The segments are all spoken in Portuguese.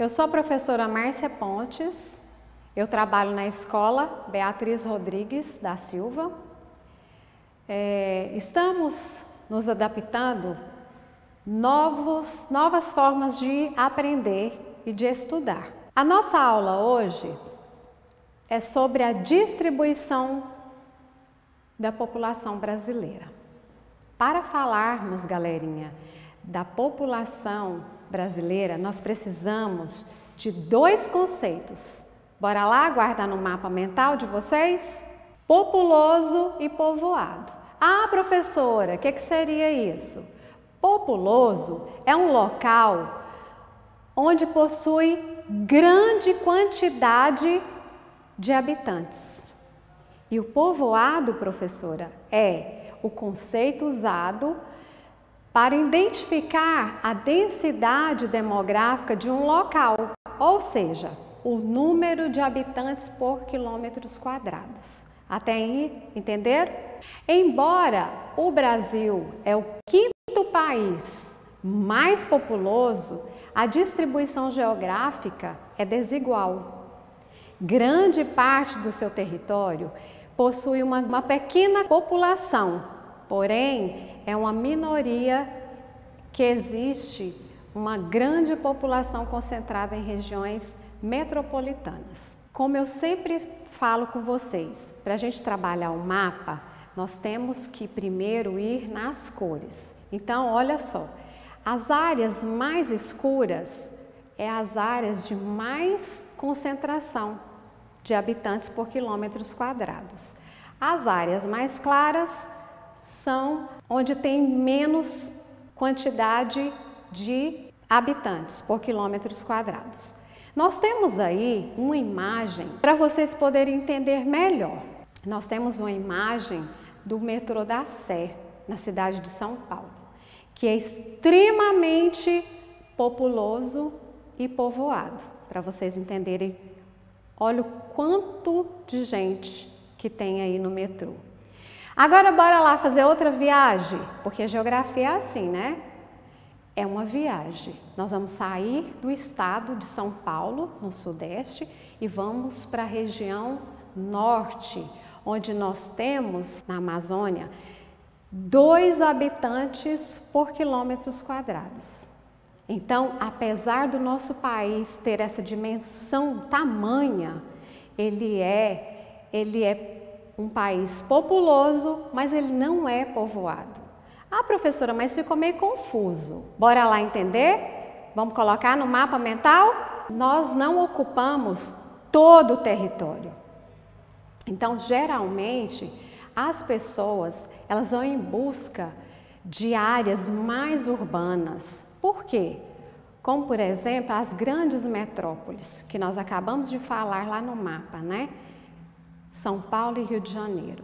Eu sou a professora Márcia Pontes, eu trabalho na escola Beatriz Rodrigues da Silva. Estamos nos adaptando novas formas de aprender e de estudar. A nossa aula hoje é sobre a distribuição da população brasileira. Para falarmos, galerinha, da população brasileira, nós precisamos de dois conceitos. Bora lá guardar no mapa mental de vocês? Populoso e povoado. Ah, professora, o que seria isso? Populoso é um local onde possui grande quantidade de habitantes. E o povoado, professora, é o conceito usado para identificar a densidade demográfica de um local, ou seja, o número de habitantes por quilômetros quadrados. Até aí, entenderam? Embora o Brasil é o quinto país mais populoso, a distribuição geográfica é desigual. Grande parte do seu território possui uma pequena população, porém é uma minoria que existe uma grande população concentrada em regiões metropolitanas. Como eu sempre falo com vocês, para a gente trabalhar o mapa, nós temos que primeiro ir nas cores. Então, olha só, as áreas mais escuras é as áreas de mais concentração de habitantes por quilômetros quadrados. As áreas mais claras são onde tem menos quantidade de habitantes por quilômetros quadrados. Nós temos aí uma imagem para vocês poderem entender melhor. Nós temos uma imagem do metrô da Sé, na cidade de São Paulo, que é extremamente populoso e povoado. Para vocês entenderem, olha o quanto de gente que tem aí no metrô. Agora bora lá fazer outra viagem, porque a geografia é assim, né? É uma viagem. Nós vamos sair do estado de São Paulo, no sudeste, e vamos para a região norte, onde nós temos, na Amazônia, 2 habitantes por quilômetros quadrados. Então, apesar do nosso país ter essa dimensão tamanha, ele é um país populoso, mas ele não é povoado. Ah, professora, mas ficou meio confuso. Bora lá entender? Vamos colocar no mapa mental? Nós não ocupamos todo o território. Então, geralmente, as pessoas, elas vão em busca de áreas mais urbanas. Por quê? Como, por exemplo, as grandes metrópoles, que nós acabamos de falar lá no mapa, né? São Paulo e Rio de Janeiro,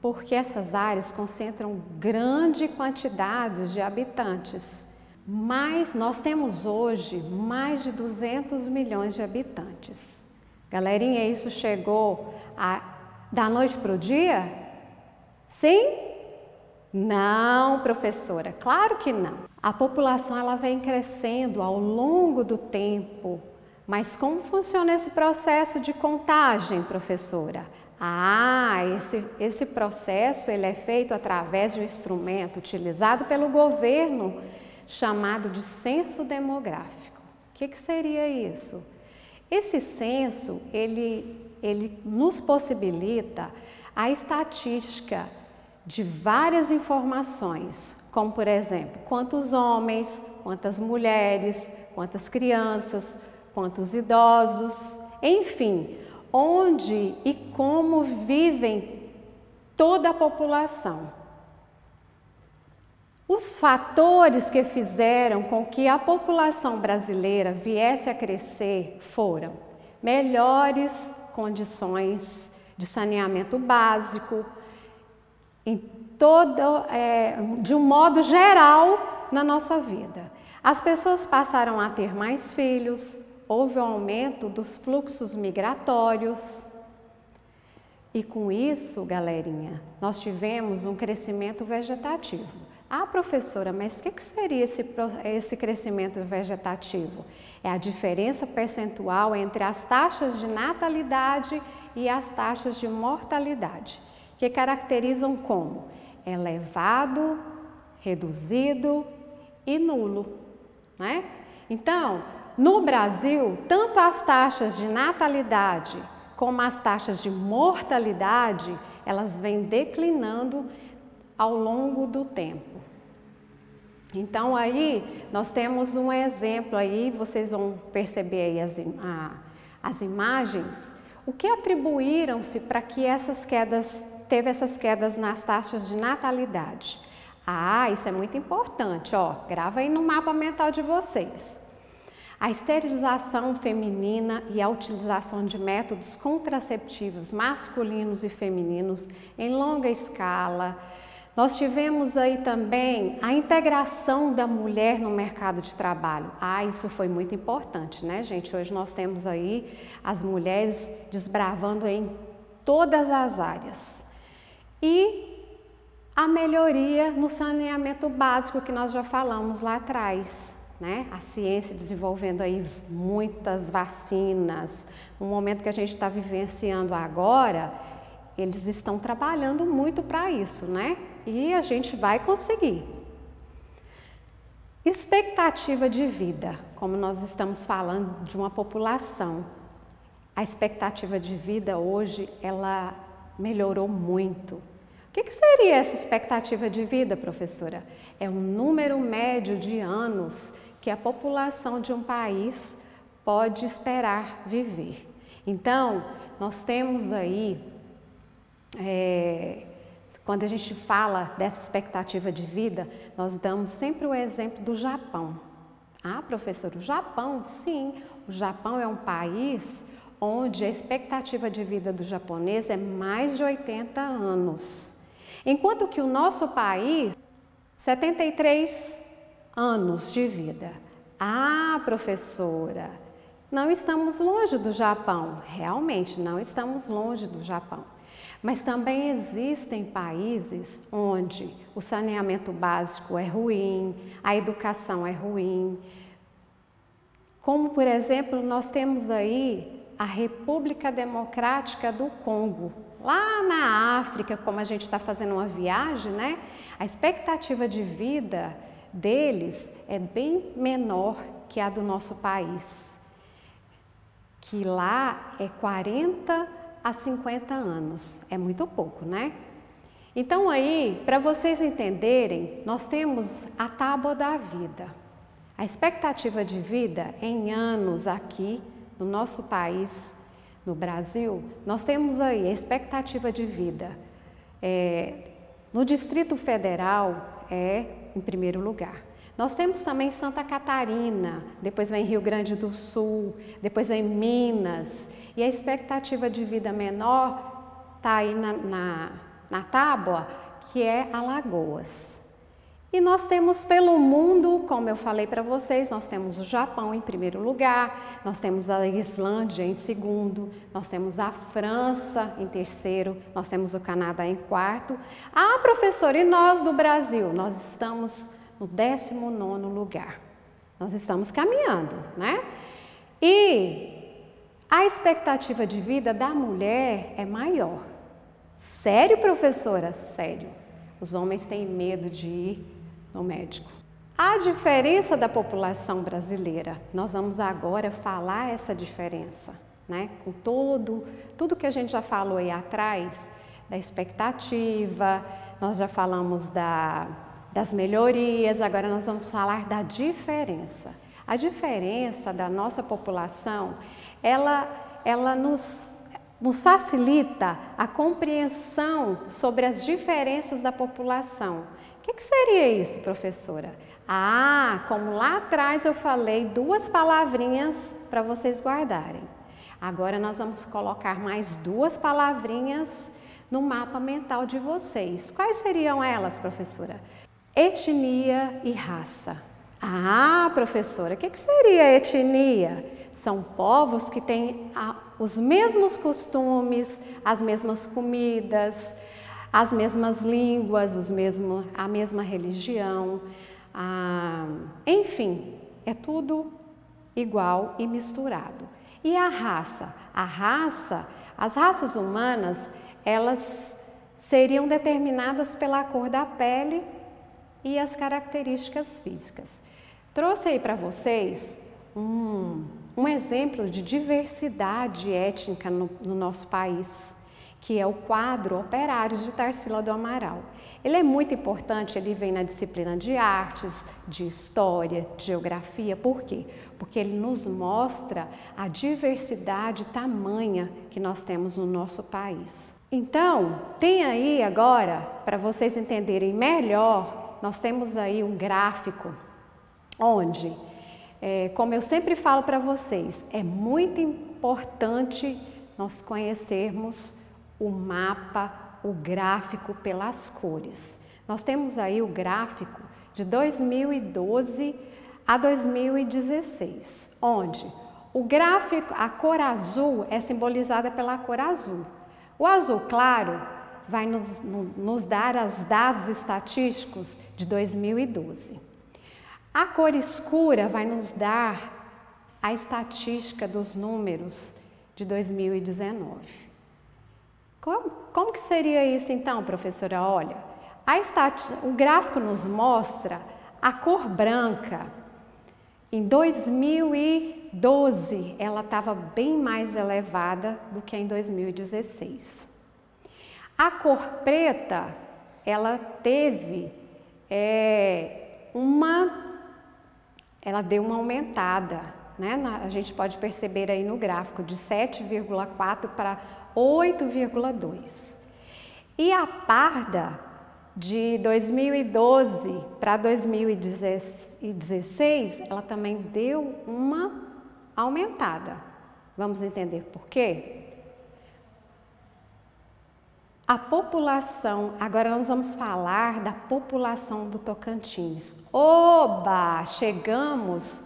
porque essas áreas concentram grande quantidade de habitantes. Mas nós temos hoje mais de 200 milhões de habitantes. Galerinha, isso chegou da noite para o dia? Sim? Não, professora, claro que não. A população ela vem crescendo ao longo do tempo. Mas como funciona esse processo de contagem, professora? Esse processo ele é feito através de um instrumento utilizado pelo governo chamado de censo demográfico. O que seria isso? Esse censo ele nos possibilita a estatística de várias informações, como por exemplo, quantos homens, quantas mulheres, quantas crianças, quantos idosos, enfim, onde e como vivem toda a população. Os fatores que fizeram com que a população brasileira viesse a crescer foram melhores condições de saneamento básico, de um modo geral na nossa vida. As pessoas passaram a ter mais filhos, houve um aumento dos fluxos migratórios e com isso, galerinha, nós tivemos um crescimento vegetativo. Ah, professora, mas o que seria esse crescimento vegetativo? É a diferença percentual entre as taxas de natalidade e as taxas de mortalidade, que caracterizam como elevado, reduzido e nulo, né? Então, no Brasil, tanto as taxas de natalidade como as taxas de mortalidade, elas vêm declinando ao longo do tempo. Então, aí, nós temos um exemplo aí, vocês vão perceber aí as imagens, o que atribuíram-se para que teve essas quedas nas taxas de natalidade. Ah, isso é muito importante, ó, grava aí no mapa mental de vocês. A esterilização feminina e a utilização de métodos contraceptivos masculinos e femininos em longa escala. Nós tivemos aí também a integração da mulher no mercado de trabalho. Ah, isso foi muito importante, né, gente? Hoje nós temos aí as mulheres desbravando em todas as áreas. E a melhoria no saneamento básico que nós já falamos lá atrás, né? A ciência desenvolvendo aí muitas vacinas. No momento que a gente está vivenciando agora, eles estão trabalhando muito para isso, né? E a gente vai conseguir. Expectativa de vida, como nós estamos falando de uma população. A expectativa de vida hoje, ela melhorou muito. O que seria essa expectativa de vida, professora? É um número médio de anos que a população de um país pode esperar viver. Então, nós temos aí, quando a gente fala dessa expectativa de vida, nós damos sempre o exemplo do Japão. Ah, professor, o Japão, sim, o Japão é um país onde a expectativa de vida do japonês é mais de 80 anos. Enquanto que o nosso país, 73 anos de vida. Ah, professora, não estamos longe do Japão. Realmente, não estamos longe do Japão. Mas também existem países onde o saneamento básico é ruim, a educação é ruim. Como, por exemplo, nós temos aí a República Democrática do Congo. Lá na África, como a gente está fazendo uma viagem, né? A expectativa de vida deles é bem menor que a do nosso país. Que lá é 40 a 50 anos. É muito pouco, né? Então aí, para vocês entenderem, nós temos a tábua da vida. A expectativa de vida em anos aqui no nosso país, no Brasil, nós temos aí a expectativa de vida. No Distrito Federal é em primeiro lugar. Nós temos também Santa Catarina, depois vem Rio Grande do Sul, depois vem Minas. E a expectativa de vida menor está aí na tábua, que é Alagoas. E nós temos pelo mundo, como eu falei para vocês, nós temos o Japão em primeiro lugar, nós temos a Islândia em segundo, nós temos a França em terceiro, nós temos o Canadá em quarto. Ah, professora, e nós do Brasil? Nós estamos no 19º lugar. Nós estamos caminhando, né? E a expectativa de vida da mulher é maior. Sério, professora? Sério. Os homens têm medo de ir no médico. A diferença da população brasileira, nós vamos agora falar essa diferença, né? Com tudo que a gente já falou aí atrás, da expectativa, nós já falamos das melhorias, agora nós vamos falar da diferença. A diferença da nossa população, ela nos facilita a compreensão sobre as diferenças da população. O que seria isso, professora? Ah, como lá atrás eu falei duas palavrinhas para vocês guardarem. Agora nós vamos colocar mais duas palavrinhas no mapa mental de vocês. Quais seriam elas, professora? Etnia e raça. Ah, professora, o que seria etnia? São povos que têm os mesmos costumes, as mesmas comidas, as mesmas línguas, a mesma religião, enfim, é tudo igual e misturado. E a raça? As raças humanas, elas seriam determinadas pela cor da pele e as características físicas. Trouxe aí para vocês um exemplo de diversidade étnica no nosso país, que é o quadro Operários de Tarsila do Amaral. Ele é muito importante, ele vem na disciplina de artes, de história, de geografia. Por quê? Porque ele nos mostra a diversidade tamanha que nós temos no nosso país. Então, tem aí agora, para vocês entenderem melhor, nós temos aí um gráfico onde, como eu sempre falo para vocês, é muito importante nós conhecermos o mapa, o gráfico pelas cores. Nós temos aí o gráfico de 2012 a 2016, onde o gráfico, a cor azul é simbolizada pela cor azul. O azul claro vai nos dar os dados estatísticos de 2012. A cor escura vai nos dar a estatística dos números de 2019. Como que seria isso então, professora? Olha, o gráfico nos mostra a cor branca. Em 2012, ela estava bem mais elevada do que em 2016. A cor preta, ela teve ela deu uma aumentada, né? A gente pode perceber aí no gráfico de 7,4 para 8,2. E a parda de 2012 para 2016, ela também deu uma aumentada. Vamos entender por quê? A população, agora nós vamos falar da população do Tocantins. Oba! Chegamos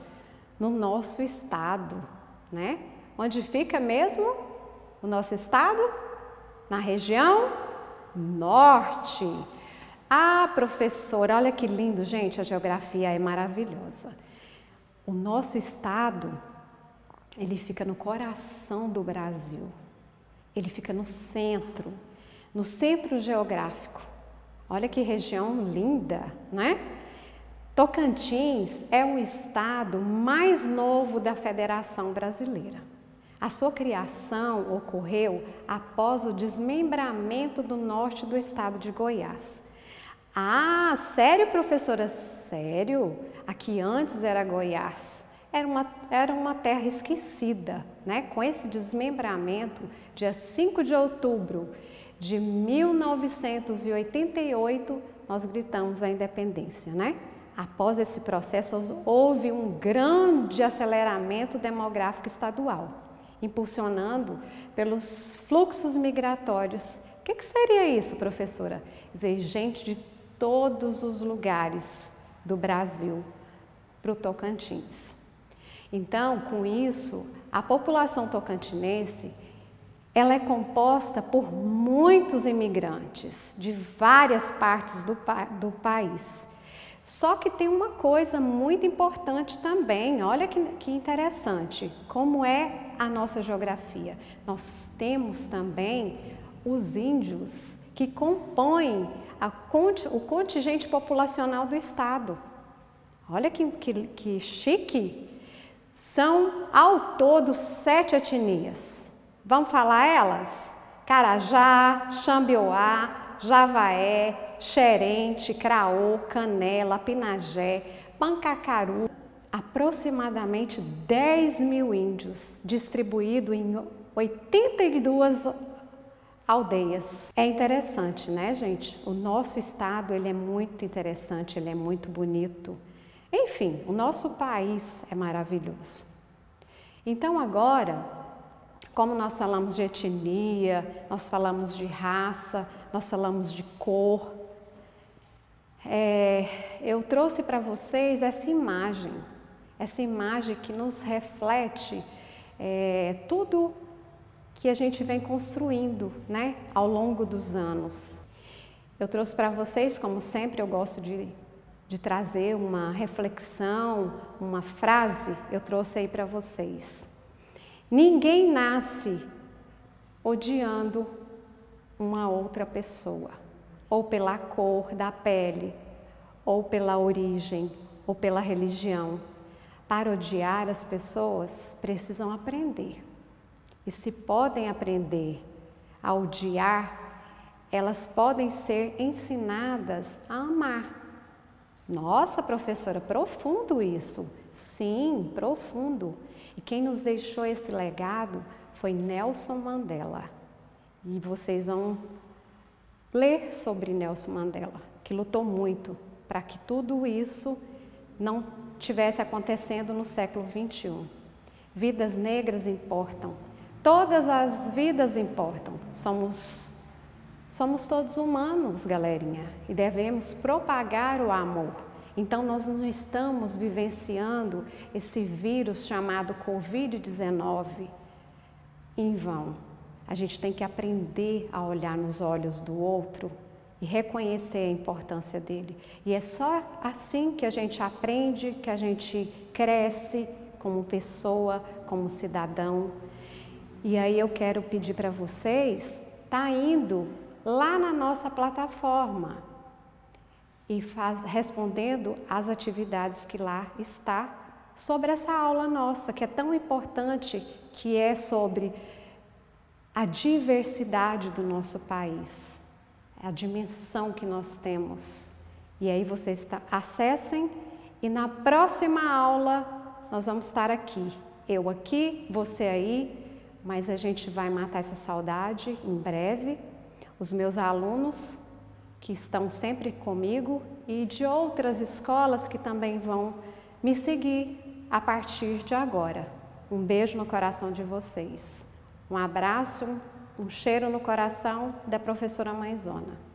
no nosso estado, né? Onde fica mesmo o nosso estado? Na região norte. Ah, professora, olha que lindo, gente, a geografia é maravilhosa. O nosso estado, ele fica no coração do Brasil. Ele fica no centro geográfico. Olha que região linda, né? Tocantins é o estado mais novo da Federação Brasileira. A sua criação ocorreu após o desmembramento do norte do estado de Goiás. Ah, sério, professora? Sério? Aqui antes era Goiás. Era uma terra esquecida, né? Com esse desmembramento, dia 5 de outubro de 1988, nós gritamos a independência, né? Após esse processo, houve um grande aceleramento demográfico estadual, impulsionando pelos fluxos migratórios. O que seria isso, professora? Veio gente de todos os lugares do Brasil para o Tocantins. Então, com isso, a população tocantinense, ela é composta por muitos imigrantes de várias partes do país. Só que tem uma coisa muito importante também, olha que interessante, como é a nossa geografia. Nós temos também os índios que compõem o contingente populacional do estado. Olha que chique! São ao todo 7 etnias. Vamos falar elas? Carajá, Xambioá, Javaé, Xerente, Craô, Canela, Pinagé, Pancacaru, aproximadamente 10 mil índios, distribuídos em 82 aldeias. É interessante, né, gente? O nosso estado, ele é muito interessante, ele é muito bonito. Enfim, o nosso país é maravilhoso. Então agora, como nós falamos de etnia, nós falamos de raça, nós falamos de cor, eu trouxe para vocês essa imagem que nos reflete tudo que a gente vem construindo, né, ao longo dos anos. Eu trouxe para vocês, como sempre eu gosto de trazer uma reflexão, uma frase, eu trouxe aí para vocês. Ninguém nasce odiando uma outra pessoa, ou pela cor da pele, ou pela origem, ou pela religião. Para odiar as pessoas, precisam aprender. E se podem aprender a odiar, elas podem ser ensinadas a amar. Nossa, professora, profundo isso. Sim, profundo. E quem nos deixou esse legado foi Nelson Mandela. E vocês vão ler sobre Nelson Mandela, que lutou muito para que tudo isso não tivesse acontecendo no século XXI. Vidas negras importam. Todas as vidas importam. Somos todos humanos, galerinha, e devemos propagar o amor. Então, nós não estamos vivenciando esse vírus chamado Covid-19 em vão. A gente tem que aprender a olhar nos olhos do outro e reconhecer a importância dele. E é só assim que a gente aprende, que a gente cresce como pessoa, como cidadão. E aí eu quero pedir para vocês, tá indo lá na nossa plataforma e respondendo às atividades que lá está sobre essa aula nossa, que é tão importante, que é sobre a diversidade do nosso país, a dimensão que nós temos. E aí vocês acessem e na próxima aula nós vamos estar aqui. Eu aqui, você aí, mas a gente vai matar essa saudade em breve. Os meus alunos que estão sempre comigo e de outras escolas que também vão me seguir a partir de agora. Um beijo no coração de vocês. Um abraço, um cheiro no coração da professora Mãezona.